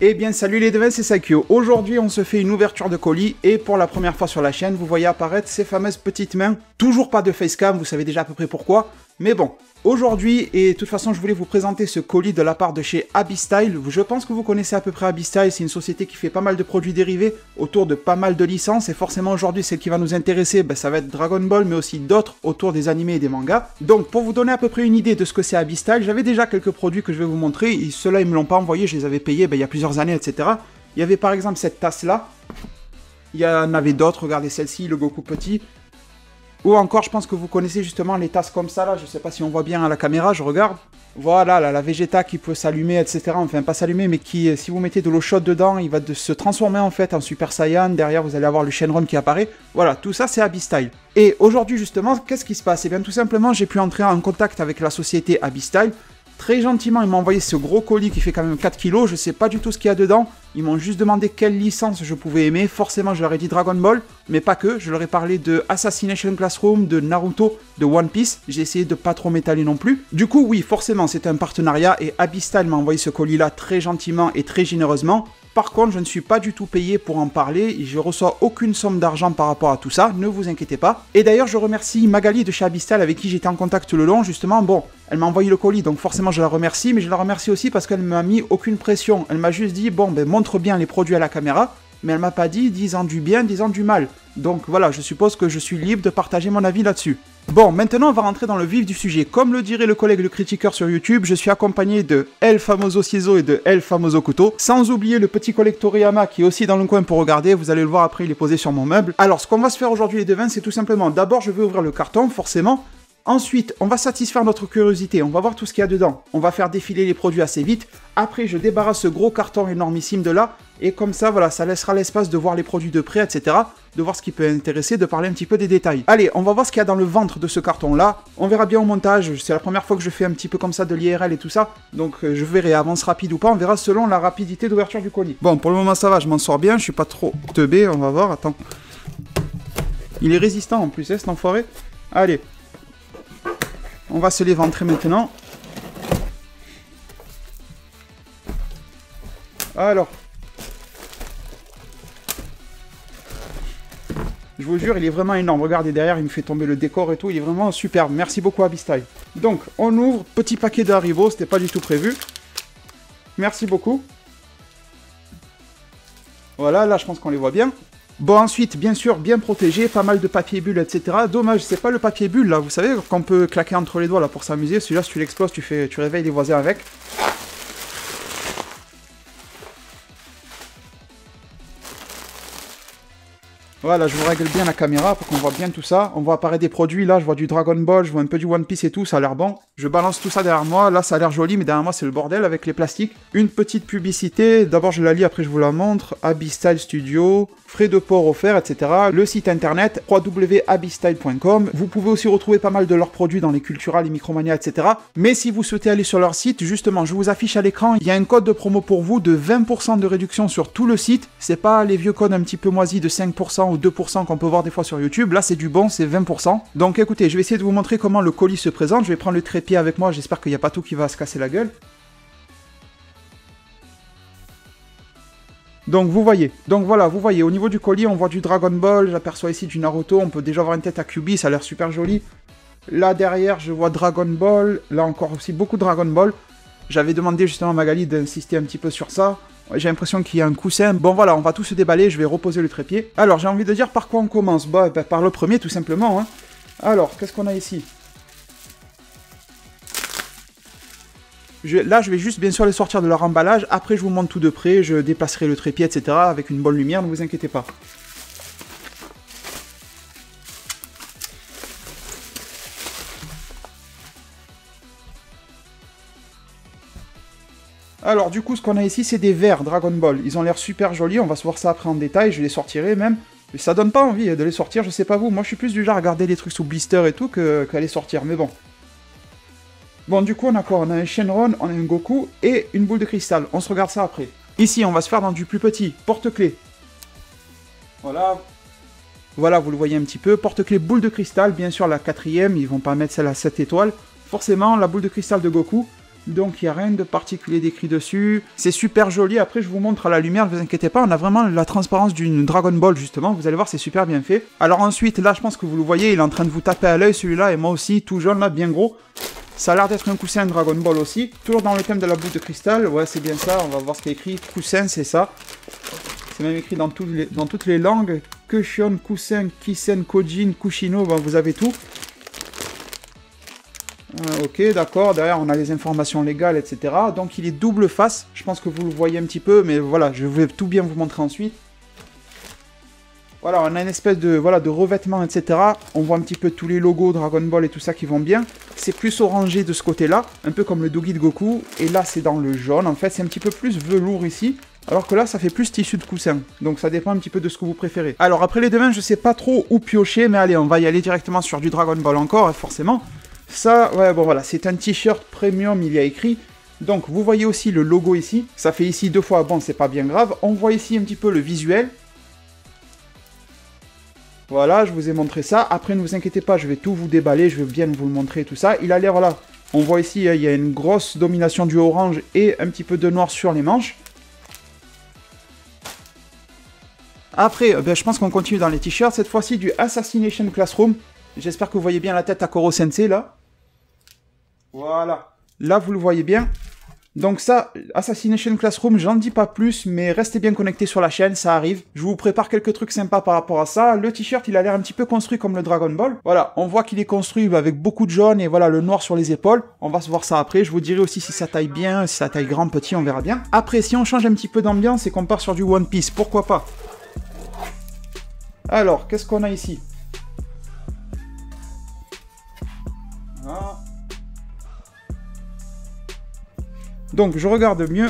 Eh bien salut les devins, c'est Sakio. Aujourd'hui on se fait une ouverture de colis et pour la première fois sur la chaîne, vous voyez apparaître ces fameuses petites mains. Toujours pas de facecam, vous savez déjà à peu près pourquoi. Mais bon, aujourd'hui, et de toute façon je voulais vous présenter ce colis de la part de chez Abystyle. Je pense que vous connaissez à peu près Abystyle, c'est une société qui fait pas mal de produits dérivés autour de pas mal de licences. Et forcément aujourd'hui celle qui va nous intéresser, ça va être Dragon Ball, mais aussi d'autres autour des animés et des mangas. Donc pour vous donner à peu près une idée de ce que c'est Abystyle, j'avais déjà quelques produits que je vais vous montrer. Et ceux-là ils me l'ont pas envoyé, je les avais payés il y a plusieurs années, etc. Il y avait par exemple cette tasse là, il y en avait d'autres, regardez celle-ci, le Goku petit. Ou encore, je pense que vous connaissez justement les tasses comme ça là, je sais pas si on voit bien à la caméra, je regarde. Voilà, là, la Vegeta qui peut s'allumer, etc. Enfin, pas s'allumer, mais qui, si vous mettez de l'eau chaude dedans, il va se transformer en fait en Super Saiyan. Derrière, vous allez avoir le Shenron qui apparaît. Voilà, tout ça, c'est Abystyle. Et aujourd'hui, justement, qu'est-ce qui se passe? Eh bien, tout simplement, j'ai pu entrer en contact avec la société Abystyle. Très gentiment, ils m'ont envoyé ce gros colis qui fait quand même 4 kilos, je sais pas du tout ce qu'il y a dedans. Ils m'ont juste demandé quelle licence je pouvais aimer. Forcément, je leur ai dit Dragon Ball, mais pas que. Je leur ai parlé de Assassination Classroom, de Naruto, de One Piece. J'ai essayé de pas trop m'étaler non plus. Du coup, oui, forcément, c'est un partenariat et Abystyle m'a envoyé ce colis-là très gentiment et très généreusement. Par contre, je ne suis pas du tout payé pour en parler, je reçois aucune somme d'argent par rapport à tout ça, ne vous inquiétez pas. Et d'ailleurs, je remercie Magali de chez Abystyle avec qui j'étais en contact tout le long, justement, bon, elle m'a envoyé le colis, donc forcément je la remercie, mais je la remercie aussi parce qu'elle m'a mis aucune pression. Elle m'a juste dit, bon, montre bien les produits à la caméra, mais elle m'a pas dit, disant du bien, disant du mal. Donc voilà, je suppose que je suis libre de partager mon avis là-dessus. Bon, maintenant on va rentrer dans le vif du sujet. Comme le dirait le collègue le critiqueur sur YouTube, je suis accompagné de El Famoso Ciseaux et de El Famoso Couteau. Sans oublier le petit collègue Toriyama qui est aussi dans le coin pour regarder. Vous allez le voir après, il est posé sur mon meuble. Alors, ce qu'on va se faire aujourd'hui les devins, c'est tout simplement, d'abord je vais ouvrir le carton, forcément. Ensuite, on va satisfaire notre curiosité, on va voir tout ce qu'il y a dedans. On va faire défiler les produits assez vite. Après, je débarrasse ce gros carton énormissime de là. Et comme ça, voilà, ça laissera l'espace de voir les produits de près, etc. De voir ce qui peut intéresser, de parler un petit peu des détails. Allez, on va voir ce qu'il y a dans le ventre de ce carton-là. On verra bien au montage. C'est la première fois que je fais un petit peu comme ça de l'IRL et tout ça. Donc, je verrai avance rapide ou pas. On verra selon la rapidité d'ouverture du colis. Bon, pour le moment, ça va, je m'en sors bien. Je suis pas trop teubé. On va voir, attends. Il est résistant en plus, cet enfoiré. Allez. On va se l'éventrer maintenant. Alors. Je vous jure, il est vraiment énorme. Regardez derrière, il me fait tomber le décor et tout. Il est vraiment superbe. Merci beaucoup Abystyle. Donc, on ouvre. Petit paquet de Haribo. C'était pas du tout prévu. Merci beaucoup. Voilà, là, je pense qu'on les voit bien. Bon, ensuite, bien sûr, bien protégé, pas mal de papier bulle, etc. Dommage, c'est pas le papier bulle, là, vous savez, qu'on peut claquer entre les doigts, là, pour s'amuser. Celui-là, si tu l'exploses, tu réveilles les voisins avec. Voilà, je vous règle bien la caméra pour qu'on voit bien tout ça. On voit apparaître des produits, là, je vois du Dragon Ball, je vois un peu du One Piece et tout, ça a l'air bon. Je balance tout ça derrière moi, là, ça a l'air joli, mais derrière moi, c'est le bordel avec les plastiques. Une petite publicité, d'abord je la lis, après je vous la montre. Abystyle Studio, frais de port offerts, etc. Le site internet, www.abystyle.com. Vous pouvez aussi retrouver pas mal de leurs produits dans les Cultura, les Micromania, etc. Mais si vous souhaitez aller sur leur site, justement, je vous affiche à l'écran, il y a un code de promo pour vous de 20% de réduction sur tout le site. C'est pas les vieux codes un petit peu moisis de 5% ou 2% qu'on peut voir des fois sur YouTube. Là, c'est du bon, c'est 20%. Donc écoutez, je vais essayer de vous montrer comment le colis se présente. Je vais prendre le trépied avec moi, j'espère qu'il n'y a pas tout qui va se casser la gueule. Donc vous voyez, vous voyez, au niveau du colis, on voit du Dragon Ball, j'aperçois ici du Naruto, on peut déjà voir une tête à Kyuubi, ça a l'air super joli. Là derrière, je vois Dragon Ball, là encore aussi beaucoup de Dragon Ball. J'avais demandé justement à Magali d'insister un petit peu sur ça. J'ai l'impression qu'il y a un coussin. Bon voilà, on va tout se déballer, je vais reposer le trépied. Alors, j'ai envie de dire par quoi on commence. Bah, par le premier, tout simplement. Hein. Alors, qu'est-ce qu'on a ici? Là, je vais juste bien sûr les sortir de leur emballage. Après, je vous montre tout de près. Je déplacerai le trépied, etc. avec une bonne lumière, ne vous inquiétez pas. Alors, du coup, ce qu'on a ici, c'est des verres Dragon Ball. Ils ont l'air super jolis. On va se voir ça après en détail. Je les sortirai même. Mais ça donne pas envie de les sortir, je sais pas vous. Moi, je suis plus du genre à garder les trucs sous blister et tout qu'à les sortir. Mais bon. Bon, du coup, on a quoi? On a un Shenron, on a un Goku et une boule de cristal. On se regarde ça après. Ici, on va se faire dans du plus petit. Porte-clés. Voilà. Voilà, vous le voyez un petit peu. Porte-clés boule de cristal. Bien sûr, la 4ème. Ils vont pas mettre celle à 7 étoiles. Forcément, la boule de cristal de Goku. Donc il n'y a rien de particulier décrit dessus. C'est super joli. Après je vous montre à la lumière, ne vous inquiétez pas, on a vraiment la transparence d'une Dragon Ball justement. Vous allez voir, c'est super bien fait. Alors ensuite, là je pense que vous le voyez, il est en train de vous taper à l'œil celui-là. Et moi aussi, tout jaune là, bien gros. Ça a l'air d'être un coussin Dragon Ball aussi. Toujours dans le thème de la boule de cristal. Ouais, c'est bien ça. On va voir ce qui est écrit. Coussin, c'est ça. C'est même écrit dans toutes les langues. Kushion, Kusen, Kisen, Kojin, Kushino. Ben, vous avez tout. Ok, d'accord. Derrière, on a les informations légales, etc. Donc, il est double face. Je pense que vous le voyez un petit peu. Mais voilà, je vais tout bien vous montrer ensuite. Voilà, on a une espèce de, voilà, de revêtement, etc. On voit un petit peu tous les logos Dragon Ball et tout ça qui vont bien. C'est plus orangé de ce côté-là, un peu comme le Dogi de Goku. Et là, c'est dans le jaune. En fait, c'est un petit peu plus velours ici. Alors que là, ça fait plus tissu de coussin. Donc ça dépend un petit peu de ce que vous préférez. Alors après les deux mains, je sais pas trop où piocher. Mais allez, on va y aller directement sur du Dragon Ball encore, forcément. Ça, ouais, bon voilà, c'est un t-shirt premium, il y a écrit. Donc vous voyez aussi le logo ici. Ça fait ici 2 fois, bon, c'est pas bien grave. On voit ici un petit peu le visuel. Voilà, je vous ai montré ça. Après, ne vous inquiétez pas, je vais tout vous déballer, je vais bien vous le montrer, tout ça. Il a l'air, voilà, on voit ici, il y a une grosse domination du orange et un petit peu de noir sur les manches. Après, je pense qu'on continue dans les t-shirts. Cette fois-ci, du Assassination Classroom. J'espère que vous voyez bien la tête à Koro Sensei, là. Voilà. Là, vous le voyez bien. Donc ça, Assassination Classroom, j'en dis pas plus, mais restez bien connectés sur la chaîne, ça arrive. Je vous prépare quelques trucs sympas par rapport à ça. Le t-shirt, il a l'air un petit peu construit comme le Dragon Ball. Voilà, on voit qu'il est construit avec beaucoup de jaune et voilà, le noir sur les épaules. On va se voir ça après. Je vous dirai aussi si ça taille bien, si ça taille grand, petit, on verra bien. Après, si on change un petit peu d'ambiance et qu'on part sur du One Piece, pourquoi pas? Alors, qu'est-ce qu'on a ici? Voilà. Donc, je regarde mieux.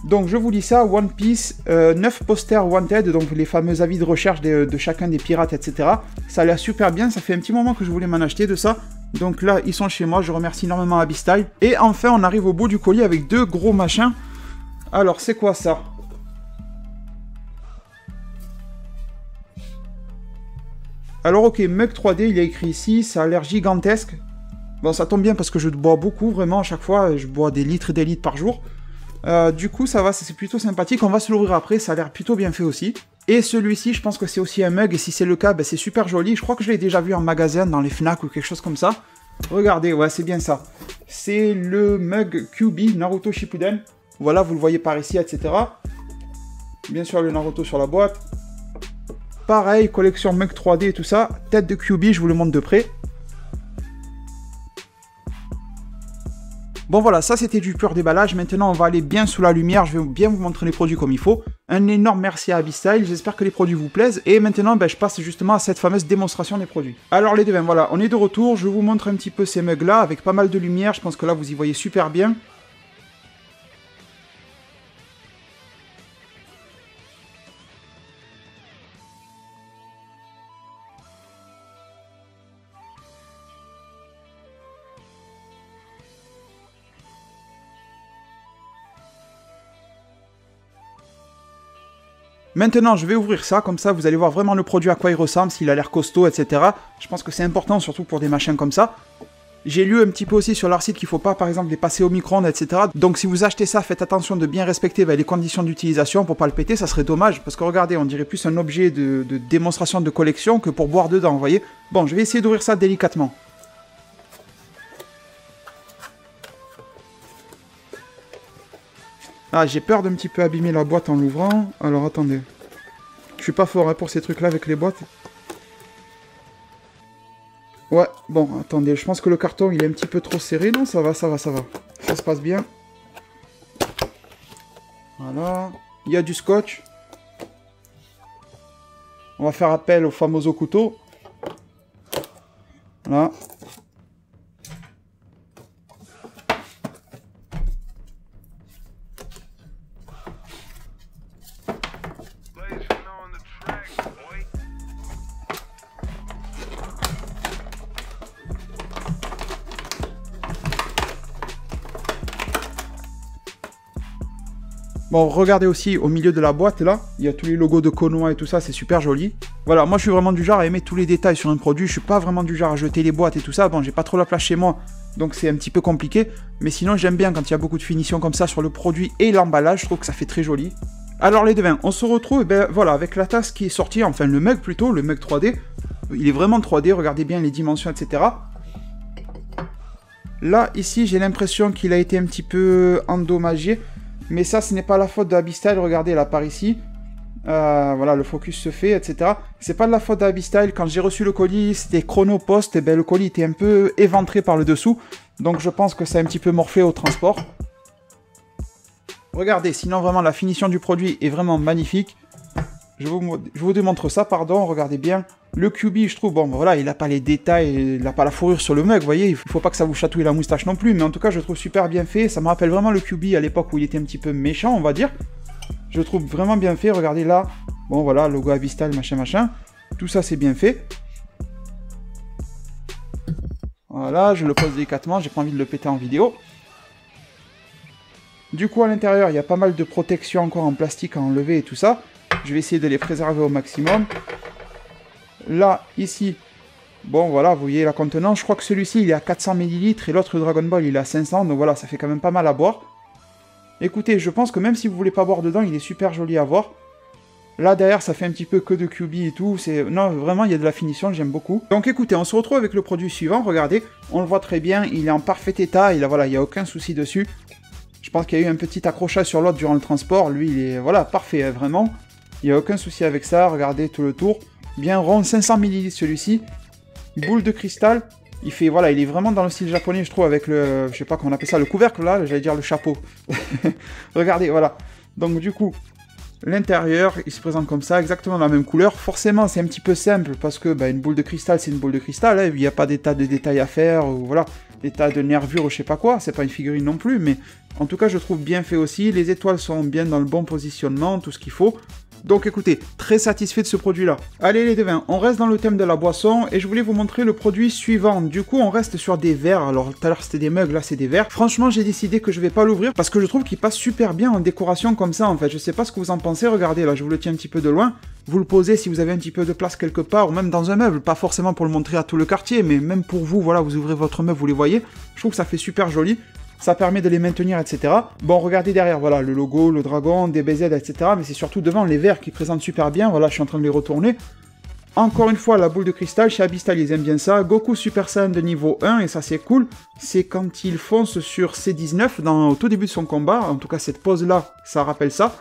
Donc, je vous lis ça, One Piece, 9 posters wanted, donc les fameux avis de recherche de chacun des pirates, etc. Ça a l'air super bien, ça fait un petit moment que je voulais m'en acheter de ça. Donc là, ils sont chez moi, je remercie énormément Abyss-Style. Et enfin, on arrive au bout du colis avec 2 gros machins. Alors, c'est quoi ça? Alors ok, Mug 3D, il y a écrit ici, ça a l'air gigantesque. Bon, ça tombe bien parce que je bois beaucoup, vraiment, à chaque fois, je bois des litres et des litres par jour. Du coup, ça va, c'est plutôt sympathique. On va se l'ouvrir après, ça a l'air plutôt bien fait aussi. Et celui-ci, je pense que c'est aussi un mug, et si c'est le cas, ben, c'est super joli. Je crois que je l'ai déjà vu en magasin, dans les Fnac ou quelque chose comme ça. Regardez, ouais, c'est bien ça. C'est le mug QB Naruto Shippuden. Voilà, vous le voyez par ici, etc. Bien sûr, le Naruto sur la boîte. Pareil, collection mug 3D et tout ça. Tête de QB, je vous le montre de près. Bon voilà, ça c'était du pur déballage. Maintenant, on va aller bien sous la lumière. Je vais bien vous montrer les produits comme il faut. Un énorme merci à Abyss-Style. J'espère que les produits vous plaisent. Et maintenant, je passe justement à cette fameuse démonstration des produits. Alors les devins, voilà, on est de retour. Je vous montre un petit peu ces mugs-là avec pas mal de lumière. Je pense que là, vous y voyez super bien. Maintenant, je vais ouvrir ça, comme ça vous allez voir vraiment le produit à quoi il ressemble, s'il a l'air costaud, etc. Je pense que c'est important, surtout pour des machins comme ça. J'ai lu un petit peu aussi sur leur site qu'il ne faut pas, par exemple, les passer au micro-ondes, etc. Donc si vous achetez ça, faites attention de bien respecter les conditions d'utilisation pour pas le péter, ça serait dommage. Parce que regardez, on dirait plus un objet de démonstration de collection que pour boire dedans, vous voyez. Bon, je vais essayer d'ouvrir ça délicatement. Ah, j'ai peur d'un petit peu abîmer la boîte en l'ouvrant. Alors, attendez. Je suis pas fort hein, pour ces trucs-là avec les boîtes. Ouais, bon, attendez. Je pense que le carton, il est un petit peu trop serré. Non, ça va, ça va, ça va. Ça se passe bien. Voilà. Il y a du scotch. On va faire appel au fameux couteau. Voilà. Bon, regardez aussi au milieu de la boîte, là, il y a tous les logos de Konoha et tout ça, c'est super joli. Voilà, moi je suis vraiment du genre à aimer tous les détails sur un produit, je suis pas vraiment du genre à jeter les boîtes et tout ça. Bon, j'ai pas trop la place chez moi, donc c'est un petit peu compliqué. Mais sinon, j'aime bien quand il y a beaucoup de finition comme ça sur le produit et l'emballage, je trouve que ça fait très joli. Alors les devins, on se retrouve voilà, avec la tasse qui est sortie, enfin le mug plutôt, le mug 3D. Il est vraiment 3D, regardez bien les dimensions, etc. Là, ici, j'ai l'impression qu'il a été un petit peu endommagé. Mais ça, ce n'est pas la faute d'Abystyle, regardez là, par ici. Voilà, le focus se fait, etc. C'est pas de la faute d'Abystyle. Quand j'ai reçu le colis, c'était chrono-post, et ben le colis était un peu éventré par le dessous. Donc je pense que ça a un petit peu morflé au transport. Regardez, sinon vraiment la finition du produit est vraiment magnifique. Je vous démontre ça, pardon, regardez bien. Le QB, je trouve, bon voilà, il n'a pas les détails, il n'a pas la fourrure sur le mug, vous voyez, il faut pas que ça vous chatouille la moustache non plus, mais en tout cas, je trouve super bien fait. Ça me rappelle vraiment le QB à l'époque où il était un petit peu méchant, on va dire. Je le trouve vraiment bien fait, regardez là. Bon voilà, logo Abystyle, machin, machin. Tout ça, c'est bien fait. Voilà, je le pose délicatement, j'ai pas envie de le péter en vidéo. Du coup, à l'intérieur, il y a pas mal de protections encore en plastique à enlever et tout ça. Je vais essayer de les préserver au maximum. Là, ici, bon, voilà, vous voyez la contenance. Je crois que celui-ci, il est à 400 ml et l'autre Dragon Ball, il est à 500. Donc voilà, ça fait quand même pas mal à boire. Écoutez, je pense que même si vous voulez pas boire dedans, il est super joli à voir. Là, derrière, ça fait un petit peu que de QB et tout. Non, vraiment, il y a de la finition, j'aime beaucoup. Donc écoutez, on se retrouve avec le produit suivant. Regardez, on le voit très bien. Il est en parfait état. Voilà, il n'y a aucun souci dessus. Je pense qu'il y a eu un petit accrochage sur l'autre durant le transport. Lui, il est, voilà, parfait, vraiment. Il n'y a aucun souci avec ça. Regardez tout le tour. Bien rond, 500 ml celui-ci. Boule de cristal. Il fait, voilà, il est vraiment dans le style japonais, je trouve, avec le, je sais pas comment on appelle ça, le couvercle, là, j'allais dire le chapeau. Regardez, voilà. Donc, du coup, l'intérieur, il se présente comme ça, exactement la même couleur. Forcément, c'est un petit peu simple, parce que, bah, une boule de cristal, c'est une boule de cristal, hein. Il n'y a pas des tas de détails à faire, ou voilà, des tas de nervures, ou je sais pas quoi. C'est pas une figurine non plus, mais en tout cas, je trouve bien fait aussi. Les étoiles sont bien dans le bon positionnement, tout ce qu'il faut. Donc écoutez, très satisfait de ce produit-là. Allez les devins, on reste dans le thème de la boisson et je voulais vous montrer le produit suivant. Du coup, on reste sur des verres. Alors tout à l'heure c'était des mugs, là c'est des verres. Franchement, j'ai décidé que je vais pas l'ouvrir parce que je trouve qu'il passe super bien en décoration comme ça en fait. Je sais pas ce que vous en pensez, regardez là, je vous le tiens un petit peu de loin. Vous le posez si vous avez un petit peu de place quelque part ou même dans un meuble, pas forcément pour le montrer à tout le quartier, mais même pour vous, voilà, vous ouvrez votre meuble, vous les voyez. Je trouve que ça fait super joli. Ça permet de les maintenir, etc. Bon, regardez derrière, voilà, le logo, le dragon, DBZ, etc. Mais c'est surtout devant les verres qui présentent super bien. Voilà, je suis en train de les retourner. Encore une fois, la boule de cristal, chez Abystyle, ils aiment bien ça. Goku Super Saiyan de niveau 1, et ça c'est cool. C'est quand il fonce sur C19, au tout début de son combat. En tout cas, cette pose-là, ça rappelle ça.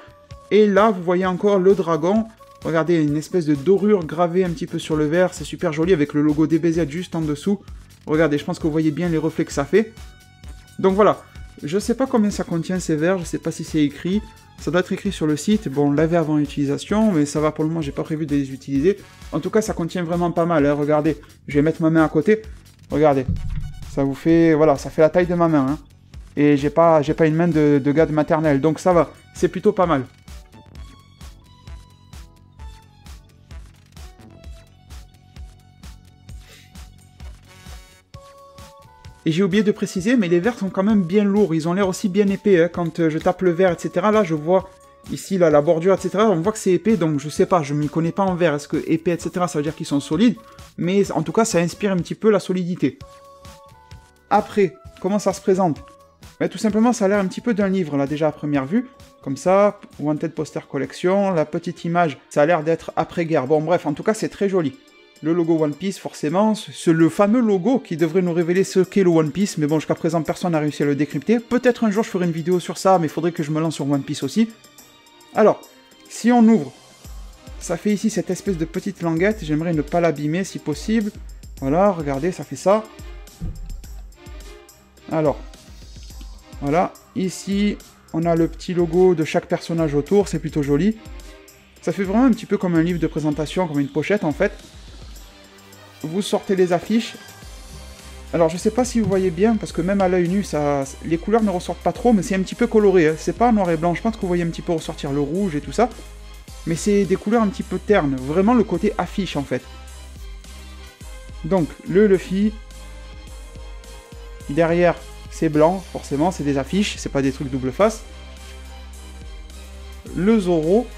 Et là, vous voyez encore le dragon. Regardez, une espèce de dorure gravée un petit peu sur le verre. C'est super joli avec le logo DBZ juste en dessous. Regardez, je pense que vous voyez bien les reflets que ça fait. Donc voilà, je sais pas combien ça contient ces verres, je sais pas si c'est écrit, ça doit être écrit sur le site, bon on l'avait avant l'utilisation, mais ça va pour le moment, j'ai pas prévu de les utiliser. En tout cas ça contient vraiment pas mal, hein. Regardez, je vais mettre ma main à côté, regardez, ça vous fait, voilà, ça fait la taille de ma main, hein. Et j'ai pas une main de gars de maternelle, donc ça va, c'est plutôt pas mal. Et j'ai oublié de préciser, mais les verres sont quand même bien lourds, ils ont l'air aussi bien épais, hein. Quand je tape le verre, etc., là je vois, ici, là, la bordure, etc., on voit que c'est épais, donc je sais pas, je m'y connais pas en verre, est-ce que épais, etc., ça veut dire qu'ils sont solides, mais en tout cas, ça inspire un petit peu la solidité. Après, comment ça se présente? Ben, tout simplement, ça a l'air un petit peu d'un livre, là, déjà à première vue, comme ça, Wanted Poster Collection, la petite image, ça a l'air d'être après-guerre, bon bref, en tout cas, c'est très joli. Le logo One Piece, forcément, c'est le fameux logo qui devrait nous révéler ce qu'est le One Piece, mais bon, jusqu'à présent, personne n'a réussi à le décrypter. Peut-être un jour, je ferai une vidéo sur ça, mais il faudrait que je me lance sur One Piece aussi. Alors, si on ouvre, ça fait ici cette espèce de petite languette, j'aimerais ne pas l'abîmer si possible. Voilà, regardez, ça fait ça. Alors, voilà, ici, on a le petit logo de chaque personnage autour, c'est plutôt joli. Ça fait vraiment un petit peu comme un livre de présentation, comme une pochette en fait. Vous sortez les affiches. Alors je sais pas si vous voyez bien, parce que même à l'œil nu, les couleurs ne ressortent pas trop, mais c'est un petit peu coloré, hein. C'est pas noir et blanc, je pense que vous voyez un petit peu ressortir le rouge et tout ça. Mais c'est des couleurs un petit peu ternes, vraiment le côté affiche en fait. Donc, le Luffy. Derrière, c'est blanc, forcément, c'est des affiches, c'est pas des trucs double face. Le Zoro.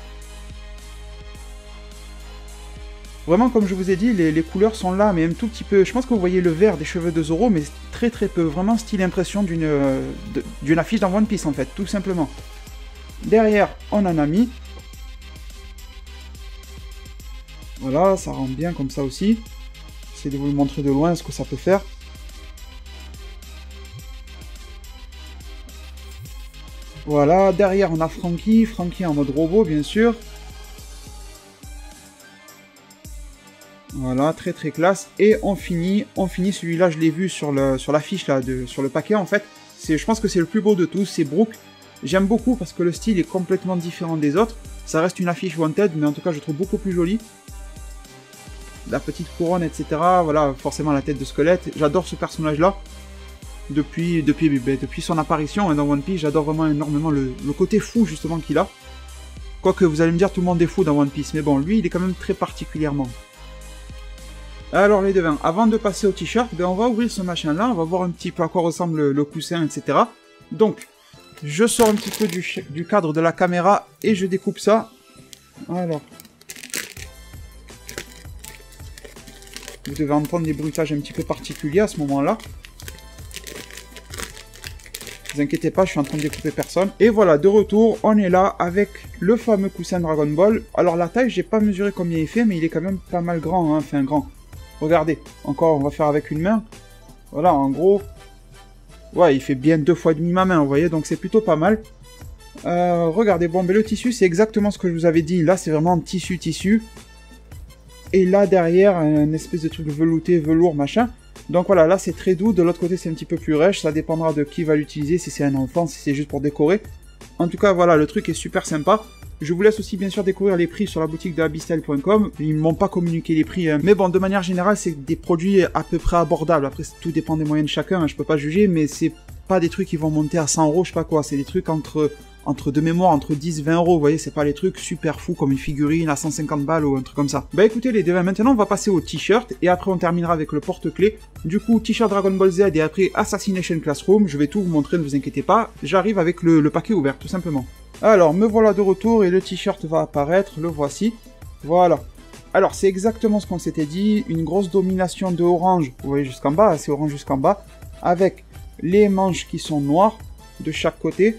Vraiment, comme je vous ai dit, les couleurs sont là, mais un tout petit peu... Je pense que vous voyez le vert des cheveux de Zoro, mais très très peu. Vraiment style impression d'une affiche dans One Piece, en fait, tout simplement. Derrière, on en a mis. Voilà, ça rend bien comme ça aussi. J'essaie de vous le montrer de loin, ce que ça peut faire. Voilà, derrière on a Franky en mode robot bien sûr. Voilà, très très classe. Et on finit celui-là je l'ai vu sur l'affiche là, sur le paquet en fait. Je pense que c'est le plus beau de tous, c'est Brook. J'aime beaucoup parce que le style est complètement différent des autres. Ça reste une affiche Wanted, mais en tout cas je trouve beaucoup plus jolie. La petite couronne, etc. Voilà, forcément la tête de squelette. J'adore ce personnage là. Depuis son apparition dans One Piece, j'adore vraiment énormément le côté fou justement qu'il a. Quoique vous allez me dire tout le monde est fou dans One Piece, mais bon, lui il est quand même très particulièrement. Alors les devins, avant de passer au t-shirt, ben, on va ouvrir ce machin là, on va voir un petit peu à quoi ressemble le coussin, etc. Donc, je sors un petit peu du cadre de la caméra et je découpe ça. Alors. Vous devez entendre des bruitages un petit peu particuliers à ce moment-là. Ne vous inquiétez pas, je suis en train de découper personne. Et voilà, de retour, on est là avec le fameux coussin Dragon Ball. Alors la taille, j'ai pas mesuré combien il fait, mais il est quand même pas mal grand, hein, enfin grand. Regardez, encore, on va faire avec une main. Voilà, en gros, ouais, il fait bien 2 fois demi ma main, vous voyez, donc c'est plutôt pas mal. Regardez, bon, mais le tissu, c'est exactement ce que je vous avais dit. Là, c'est vraiment tissu. Et là, derrière, un espèce de truc velouté, velours, machin. Donc voilà, là c'est très doux, de l'autre côté c'est un petit peu plus rêche, ça dépendra de qui va l'utiliser, si c'est un enfant, si c'est juste pour décorer. En tout cas voilà, le truc est super sympa. Je vous laisse aussi bien sûr découvrir les prix sur la boutique de abyssstyle.com, ils m'ont pas communiqué les prix, mais bon de manière générale c'est des produits à peu près abordables, après tout dépend des moyens de chacun, hein, je peux pas juger, mais c'est pas des trucs qui vont monter à 100 €, je sais pas quoi, c'est des trucs entre de mémoire, entre 10 et 20 €, vous voyez, c'est pas les trucs super fous comme une figurine à 150 balles ou un truc comme ça. Bah écoutez les devins, maintenant on va passer au t-shirt, et après on terminera avec le porte-clés. Du coup, t-shirt Dragon Ball Z et après Assassination Classroom, je vais tout vous montrer, ne vous inquiétez pas, j'arrive avec le paquet ouvert, tout simplement. Alors, me voilà de retour, et le t-shirt va apparaître, le voici, voilà. Alors, c'est exactement ce qu'on s'était dit, une grosse domination de orange, vous voyez jusqu'en bas, c'est orange jusqu'en bas, avec les manches qui sont noires, de chaque côté.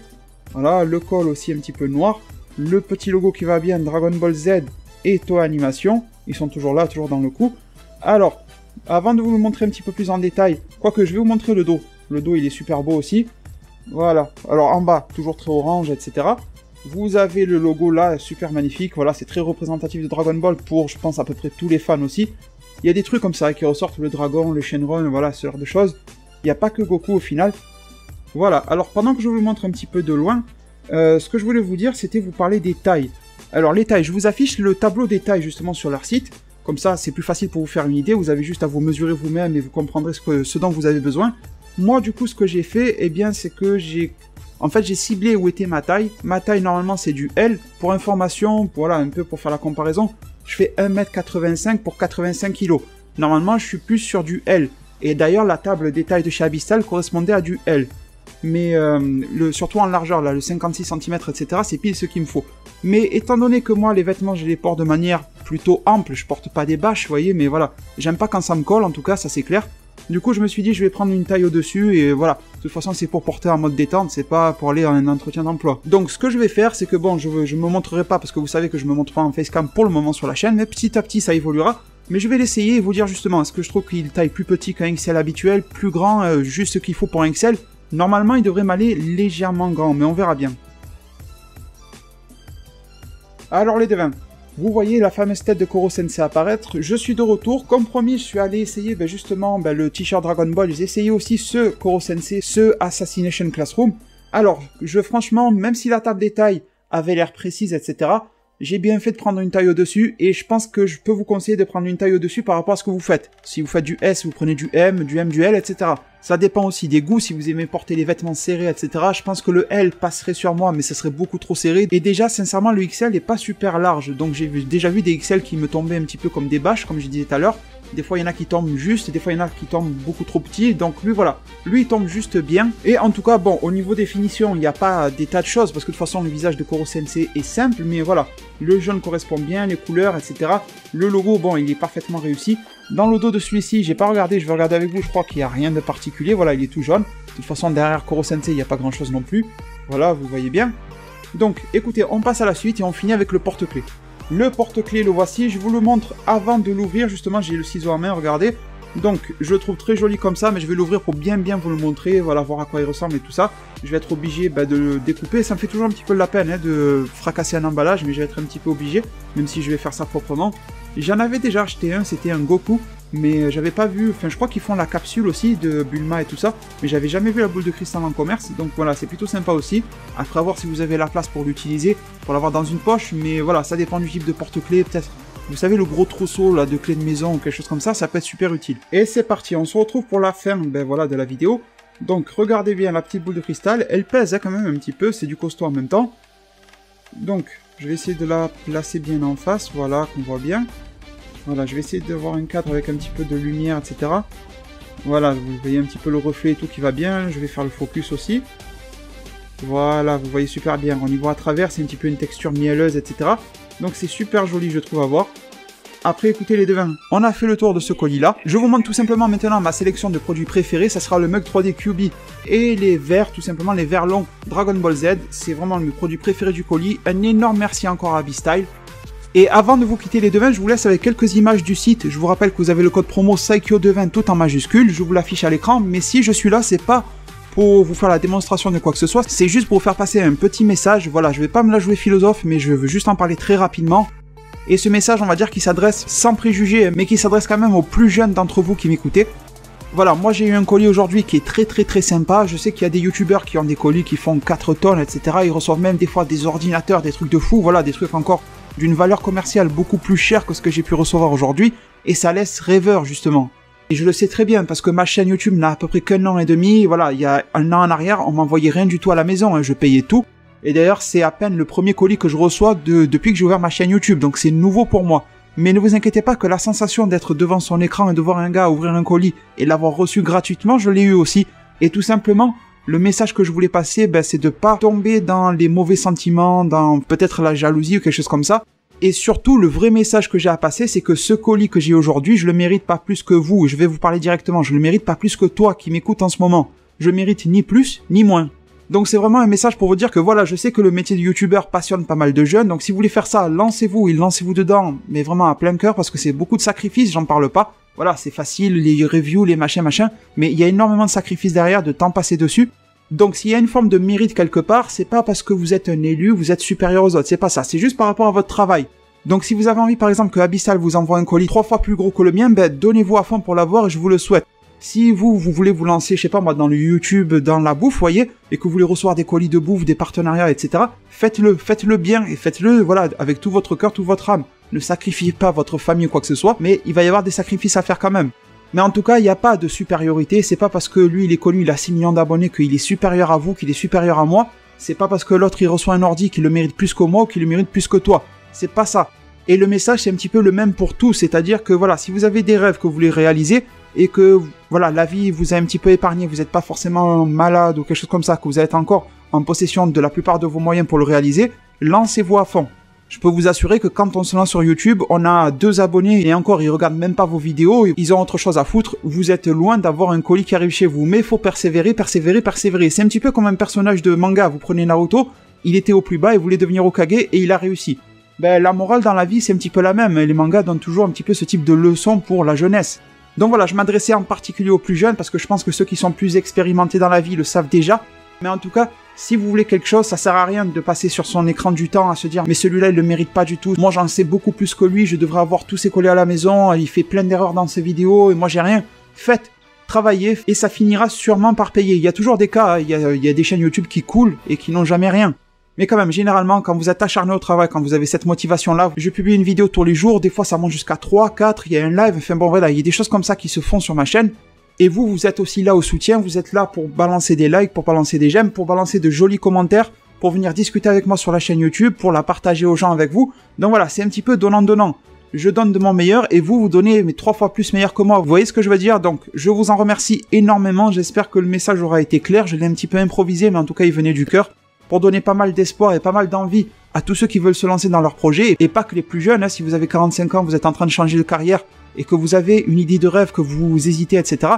Voilà, le col aussi un petit peu noir. Le petit logo qui va bien, Dragon Ball Z et Toei Animation. Ils sont toujours là, toujours dans le coup. Alors, avant de vous le montrer un petit peu plus en détail, quoique je vais vous montrer le dos. Le dos, il est super beau aussi. Voilà. Alors, en bas, toujours très orange, etc. Vous avez le logo là, super magnifique. Voilà, c'est très représentatif de Dragon Ball pour, je pense, à peu près tous les fans aussi. Il y a des trucs comme ça qui ressortent, le dragon, le Shenron, voilà, ce genre de choses. Il n'y a pas que Goku au final. Voilà, alors pendant que je vous montre un petit peu de loin, ce que je voulais vous dire, c'était vous parler des tailles. Alors les tailles, je vous affiche le tableau des tailles justement sur leur site, comme ça c'est plus facile pour vous faire une idée, vous avez juste à vous mesurer vous-même et vous comprendrez ce dont vous avez besoin. Moi du coup ce que j'ai fait, eh bien c'est que j'ai ciblé où était ma taille. Ma taille normalement c'est du L, pour information, voilà un peu pour faire la comparaison, je fais 1m85 pour 85 kg. Normalement je suis plus sur du L, et d'ailleurs la table des tailles de chez Abyssstyle correspondait à du L. Mais surtout en largeur, là, le 56 cm, etc., c'est pile ce qu'il me faut. Mais étant donné que moi, les vêtements, je les porte de manière plutôt ample, je porte pas des bâches, vous voyez, mais voilà, j'aime pas quand ça me colle, en tout cas, ça c'est clair. Du coup, je me suis dit, je vais prendre une taille au-dessus, et voilà, de toute façon, c'est pour porter en mode détente, c'est pas pour aller en un entretien d'emploi. Donc, ce que je vais faire, c'est que bon, je me montrerai pas, parce que vous savez que je me montre pas en facecam pour le moment sur la chaîne, mais petit à petit, ça évoluera. Mais je vais l'essayer et vous dire justement, est-ce que je trouve qu'il taille plus petit qu'un XL habituel, plus grand, juste ce qu'il faut pour un XL. Normalement, il devrait m'aller légèrement grand, mais on verra bien. Alors les devins, vous voyez la fameuse tête de Koro Sensei apparaître, je suis de retour, comme promis je suis allé essayer justement le t-shirt Dragon Ball, j'ai essayé aussi ce Koro Sensei, ce Assassination Classroom. Alors, franchement, même si la table des tailles avait l'air précise, etc., j'ai bien fait de prendre une taille au-dessus, et je pense que je peux vous conseiller de prendre une taille au-dessus par rapport à ce que vous faites. Si vous faites du S, vous prenez du M, du L, etc. Ça dépend aussi des goûts, si vous aimez porter les vêtements serrés, etc. Je pense que le L passerait sur moi, mais ce serait beaucoup trop serré. Et déjà, sincèrement, le XL n'est pas super large, donc j'ai déjà vu des XL qui me tombaient un petit peu comme des bâches, comme je disais tout à l'heure. Des fois il y en a qui tombent juste, des fois il y en a qui tombent beaucoup trop petits. Donc lui voilà, lui il tombe juste bien. Et en tout cas bon, au niveau des finitions, il n'y a pas des tas de choses parce que de toute façon le visage de Koro Sensei est simple, mais voilà, le jaune correspond bien, les couleurs, etc. Le logo, bon, il est parfaitement réussi. Dans le dos de celui-ci, j'ai pas regardé, je vais regarder avec vous, je crois qu'il n'y a rien de particulier. Voilà, il est tout jaune. De toute façon, derrière Koro Sensei, il n'y a pas grand-chose non plus. Voilà, vous voyez bien. Donc, écoutez, on passe à la suite et on finit avec le porte-clés. Le porte-clés, le voici, je vous le montre avant de l'ouvrir. Justement, j'ai le ciseau en main, regardez. Donc, je le trouve très joli comme ça, mais je vais l'ouvrir pour bien vous le montrer, voilà, voir à quoi il ressemble et tout ça. Je vais être obligé de le découper. Ça me fait toujours un petit peu de la peine de fracasser un emballage, mais je vais être un petit peu obligé, même si je vais faire ça proprement. J'en avais déjà acheté un, c'était un Goku, mais j'avais pas vu, enfin je crois qu'ils font la capsule aussi de Bulma et tout ça, mais j'avais jamais vu la boule de cristal en commerce, donc voilà, c'est plutôt sympa aussi. Après, à voir si vous avez la place pour l'utiliser, pour l'avoir dans une poche, mais voilà, ça dépend du type de porte-clés, peut-être. Vous savez, le gros trousseau là, de clés de maison ou quelque chose comme ça peut être super utile. Et c'est parti, on se retrouve pour la fin voilà, de la vidéo. Donc regardez bien la petite boule de cristal, elle pèse quand même un petit peu, c'est du costaud en même temps. Donc je vais essayer de la placer bien en face, voilà, qu'on voit bien. Voilà, je vais essayer de voir un cadre avec un petit peu de lumière, etc. Voilà, vous voyez un petit peu le reflet et tout qui va bien, je vais faire le focus aussi. Voilà, vous voyez super bien, on y voit à travers, c'est un petit peu une texture mielleuse, etc. Donc c'est super joli, je trouve, à voir. Après, écoutez les devins, on a fait le tour de ce colis-là. Je vous montre tout simplement maintenant ma sélection de produits préférés. Ça sera le mug 3D QB et les verres, tout simplement les verres longs Dragon Ball Z. C'est vraiment le produit préféré du colis. Un énorme merci encore à Beastyle. Et avant de vous quitter les devins, je vous laisse avec quelques images du site. Je vous rappelle que vous avez le code promo Saikyo20 tout en majuscule. Je vous l'affiche à l'écran. Mais si je suis là, c'est pas pour vous faire la démonstration de quoi que ce soit. C'est juste pour vous faire passer un petit message. Voilà, je vais pas me la jouer philosophe, mais je veux juste en parler très rapidement. Et ce message, on va dire qu'il s'adresse sans préjugés, mais qui s'adresse quand même aux plus jeunes d'entre vous qui m'écoutez. Voilà, moi j'ai eu un colis aujourd'hui qui est très sympa. Je sais qu'il y a des youtubeurs qui ont des colis qui font 4 tonnes, etc. Ils reçoivent même des fois des ordinateurs, des trucs de fou. Voilà, des trucs encore d'une valeur commerciale beaucoup plus chère que ce que j'ai pu recevoir aujourd'hui. Et ça laisse rêveur, justement. Et je le sais très bien, parce que ma chaîne YouTube n'a à peu près qu'un an et demi. Voilà, il y a un an en arrière, on m'envoyait rien du tout à la maison, hein, je payais tout. Et d'ailleurs, c'est à peine le premier colis que je reçois depuis que j'ai ouvert ma chaîne YouTube, donc c'est nouveau pour moi. Mais ne vous inquiétez pas que la sensation d'être devant son écran et de voir un gars ouvrir un colis et l'avoir reçu gratuitement, je l'ai eu aussi. Et tout simplement, le message que je voulais passer, c'est de pas tomber dans les mauvais sentiments, dans peut-être la jalousie ou quelque chose comme ça. Et surtout, le vrai message que j'ai à passer, c'est que ce colis que j'ai aujourd'hui, je le mérite pas plus que vous. Je vais vous parler directement, je le mérite pas plus que toi qui m'écoutes en ce moment. Je mérite ni plus, ni moins. Donc c'est vraiment un message pour vous dire que voilà, je sais que le métier de youtubeur passionne pas mal de jeunes, donc si vous voulez faire ça, lancez-vous dedans, mais vraiment à plein cœur, parce que c'est beaucoup de sacrifices, j'en parle pas. Voilà, c'est facile, les reviews, les machins, mais il y a énormément de sacrifices derrière, de temps passé dessus. Donc s'il y a une forme de mérite quelque part, c'est pas parce que vous êtes un élu, vous êtes supérieur aux autres, c'est pas ça, c'est juste par rapport à votre travail. Donc si vous avez envie par exemple que Abyssal vous envoie un colis 3 fois plus gros que le mien, donnez-vous à fond pour l'avoir et je vous le souhaite. Si vous voulez vous lancer, je sais pas moi, dans le YouTube, dans la bouffe, voyez, et que vous voulez recevoir des colis de bouffe, des partenariats, etc., faites-le bien, et faites-le, voilà, avec tout votre cœur, toute votre âme. Ne sacrifiez pas votre famille ou quoi que ce soit, mais il va y avoir des sacrifices à faire quand même. Mais en tout cas, il n'y a pas de supériorité, c'est pas parce que lui, il est connu, il a 6 millions d'abonnés, qu'il est supérieur à vous, qu'il est supérieur à moi, c'est pas parce que l'autre, il reçoit un ordi qu'il le mérite plus que moi, ou qu'il le mérite plus que toi. C'est pas ça. Et le message, c'est un petit peu le même pour tous, c'est-à-dire que voilà, si vous avez des rêves que vous voulez réaliser, et que voilà, la vie vous a un petit peu épargné, vous n'êtes pas forcément malade ou quelque chose comme ça, que vous êtes encore en possession de la plupart de vos moyens pour le réaliser, lancez-vous à fond. Je peux vous assurer que quand on se lance sur YouTube, on a 2 abonnés et encore, ils regardent même pas vos vidéos, ils ont autre chose à foutre, vous êtes loin d'avoir un colis qui arrive chez vous, mais il faut persévérer. C'est un petit peu comme un personnage de manga, vous prenez Naruto, il était au plus bas, il voulait devenir Hokage et il a réussi. La morale dans la vie, c'est un petit peu la même, les mangas donnent toujours un petit peu ce type de leçon pour la jeunesse. Donc voilà, je m'adressais en particulier aux plus jeunes parce que je pense que ceux qui sont plus expérimentés dans la vie le savent déjà. Mais en tout cas, si vous voulez quelque chose, ça sert à rien de passer sur son écran du temps à se dire « mais celui-là, il le mérite pas du tout. Moi, j'en sais beaucoup plus que lui, je devrais avoir tous ses collés à la maison, il fait plein d'erreurs dans ses vidéos et moi, j'ai rien. » Faites, travaillez et ça finira sûrement par payer. Il y a toujours des cas, il y a des chaînes YouTube qui coulent et qui n'ont jamais rien. Mais quand même, généralement, quand vous êtes acharné au travail, quand vous avez cette motivation-là, je publie une vidéo tous les jours, des fois ça monte jusqu'à 3, 4, il y a un live, enfin bon voilà, il y a des choses comme ça qui se font sur ma chaîne. Et vous êtes aussi là au soutien, vous êtes là pour balancer des likes, pour balancer des j'aime, pour balancer de jolis commentaires, pour venir discuter avec moi sur la chaîne YouTube, pour la partager aux gens avec vous. Donc voilà, c'est un petit peu donnant-donnant. je donne de mon meilleur et vous donnez mais 3 fois plus meilleur que moi. Vous voyez ce que je veux dire? Donc je vous en remercie énormément, j'espère que le message aura été clair, je l'ai un petit peu improvisé mais en tout cas il venait du cœur pour donner pas mal d'espoir et pas mal d'envie à tous ceux qui veulent se lancer dans leur projet et pas que les plus jeunes, hein, si vous avez 45 ans, vous êtes en train de changer de carrière et que vous avez une idée de rêve, que vous hésitez, etc.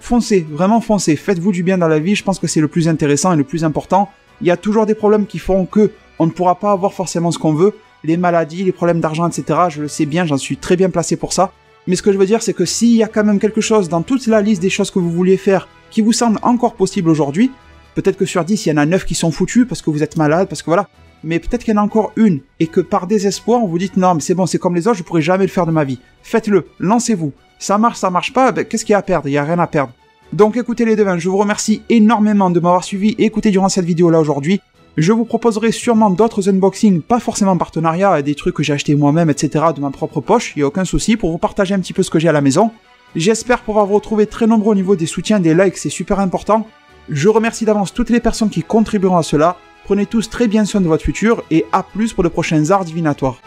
Foncez, vraiment foncez, faites-vous du bien dans la vie, je pense que c'est le plus intéressant et le plus important. Il y a toujours des problèmes qui font que on ne pourra pas avoir forcément ce qu'on veut, les maladies, les problèmes d'argent, etc. Je le sais bien, j'en suis très bien placé pour ça. Mais ce que je veux dire, c'est que s'il y a quand même quelque chose dans toute la liste des choses que vous vouliez faire qui vous semble encore possible aujourd'hui, peut-être que sur 10, il y en a 9 qui sont foutus parce que vous êtes malade, parce que voilà. Mais peut-être qu'il y en a encore une et que par désespoir, vous dites non, mais c'est bon, c'est comme les autres, je pourrai jamais le faire de ma vie. Faites-le, lancez-vous. Ça marche pas, ben, qu'est-ce qu'il y a à perdre? Il y a rien à perdre. Donc écoutez les devins, je vous remercie énormément de m'avoir suivi et écouté durant cette vidéo là aujourd'hui. Je vous proposerai sûrement d'autres unboxings, pas forcément en partenariat, des trucs que j'ai achetés moi-même, etc. de ma propre poche, il n'y a aucun souci, pour vous partager un petit peu ce que j'ai à la maison. J'espère pouvoir vous retrouver très nombreux au niveau des soutiens, des likes, c'est super important. Je remercie d'avance toutes les personnes qui contribueront à cela. Prenez tous très bien soin de votre futur et à plus pour de prochains arts divinatoires.